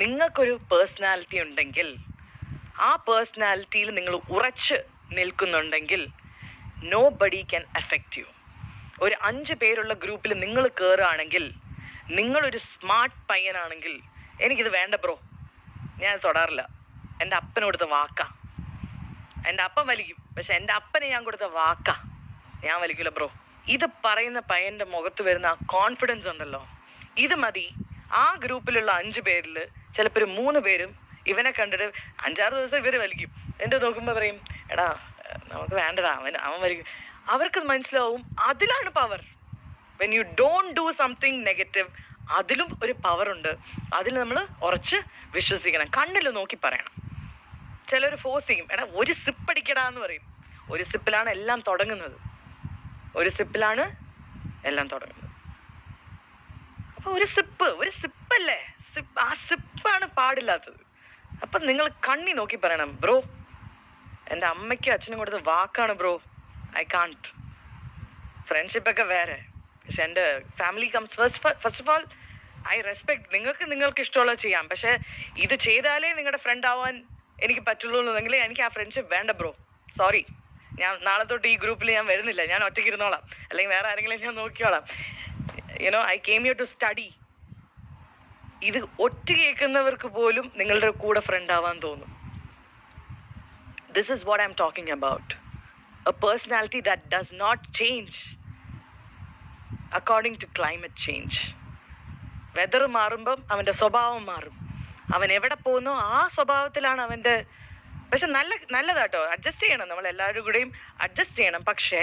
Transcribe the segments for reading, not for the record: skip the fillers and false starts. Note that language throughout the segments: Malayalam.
നിങ്ങൾക്കൊരു പേഴ്സണാലിറ്റി ഉണ്ടെങ്കിൽ, ആ പേഴ്സണാലിറ്റിയിൽ നിങ്ങൾ ഉറച്ച് നിൽക്കുന്നുണ്ടെങ്കിൽ nobody can affect you. ഒരു 5 പേരുള്ള ഗ്രൂപ്പിൽ നിങ്ങൾ കയറുകയാണെങ്കിൽ, നിങ്ങളൊരു സ്മാർട്ട് പയ്യനാണെങ്കിൽ, എനിക്കിത് വേണ്ട ബ്രോ, ഞാൻ തൊടാറില്ല, എൻ്റെ അപ്പന് കൊടുത്ത വാക്കാ, എൻ്റെ അപ്പൻ വലിക്കും, പക്ഷെ എൻ്റെ അപ്പനെ ഞാൻ കൊടുത്ത വാക്കാ, ഞാൻ വലിക്കില്ല ബ്രോ. ഇത് പറയുന്ന പയ്യൻ്റെ മുഖത്ത് വരുന്ന ആ കോൺഫിഡൻസ് ഉണ്ടല്ലോ, ഇത് മതി ആ ഗ്രൂപ്പിലുള്ള 5 പേരിൽ ചിലപ്പോൾ ഒരു 3 പേരും ഇവനെ കണ്ടിട്ട് 5-6 ദിവസം ഇവർ വലിക്കും. എൻ്റെ നോക്കുമ്പോൾ പറയും, എടാ നമുക്ക് വേണ്ടടാ, അവൻ വലിക്കും. അവർക്ക് മനസ്സിലാവും അതിലാണ് power. When you don't do something negative, അതിലും ഒരു പവറുണ്ട്. അതിൽ നമ്മൾ ഉറച്ച് വിശ്വസിക്കണം, കണ്ണിൽ നോക്കി പറയണം. ചിലർ ഫോഴ്സ് ചെയ്യും, എടാ ഒരു സിപ്പ് അടിക്കടാ എന്ന് പറയും. ഒരു സിപ്പിലാണ് എല്ലാം തുടങ്ങുന്നത്, ഒരു സിപ്പിലാണ് എല്ലാം തുടങ്ങുന്നത്. അപ്പോൾ ഒരു സിപ്പല്ലേ, ആ സിപ്പാണ് പാടില്ലാത്തത്. അപ്പം നിങ്ങൾ കണ്ണി നോക്കി പറയണം, ബ്രോ എൻ്റെ അമ്മയ്ക്കും അച്ഛനും കൊടുത്ത വാക്കാണ് ബ്രോ, ഐ കാൺട്ട്. ഫ്രണ്ട്ഷിപ്പൊക്കെ വേറെ, പക്ഷെ എൻ്റെ family comes first of all. I respect, നിങ്ങൾക്ക് ഇഷ്ടമുള്ളത് ചെയ്യാം, പക്ഷേ ഇത് ചെയ്താലേ നിങ്ങളുടെ ഫ്രണ്ട് ആവാൻ എനിക്ക് പറ്റുള്ളൂ എന്നുണ്ടെങ്കിൽ എനിക്ക് ആ ഫ്രണ്ട്ഷിപ്പ് വേണ്ട ബ്രോ, സോറി. ഞാൻ നാളെ തൊട്ട് ഈ ഗ്രൂപ്പിൽ ഞാൻ വരുന്നില്ല, ഞാൻ ഒറ്റയ്ക്ക് ഇരുന്നോളാം, അല്ലെങ്കിൽ വേറെ ആരെങ്കിലും ഞാൻ നോക്കിയോളാം. You know, I came here to study. ഇത് ഒറ്റ കേൾക്കുന്നവർക്ക് പോലും നിങ്ങളുടെ കൂടെ ഫ്രണ്ട് ആവാൻ തോന്നും. This is what I am talking about. A personality that does not change according to climate change. Weather മാറുമ്പം അവൻ്റെ സ്വഭാവം മാറും. അവൻ എവിടെ പോകുന്നോ ആ സ്വഭാവത്തിലാണ് അവൻ്റെ. പക്ഷെ നല്ലതാട്ടോ, അഡ്ജസ്റ്റ് ചെയ്യണം, നമ്മൾ എല്ലാവരും കൂടെയും അഡ്ജസ്റ്റ് ചെയ്യണം. പക്ഷേ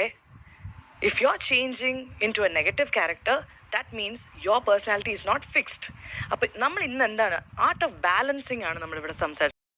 if you are changing into a negative character, that means your personality is not fixed. അപ്പോൾ നമ്മൾ ഇന്ന് എന്താണ്, ആർട്ട് ഓഫ് ബാലൻസിങ് ആണ് നമ്മളിവിടെ സംസാരിച്ചത്.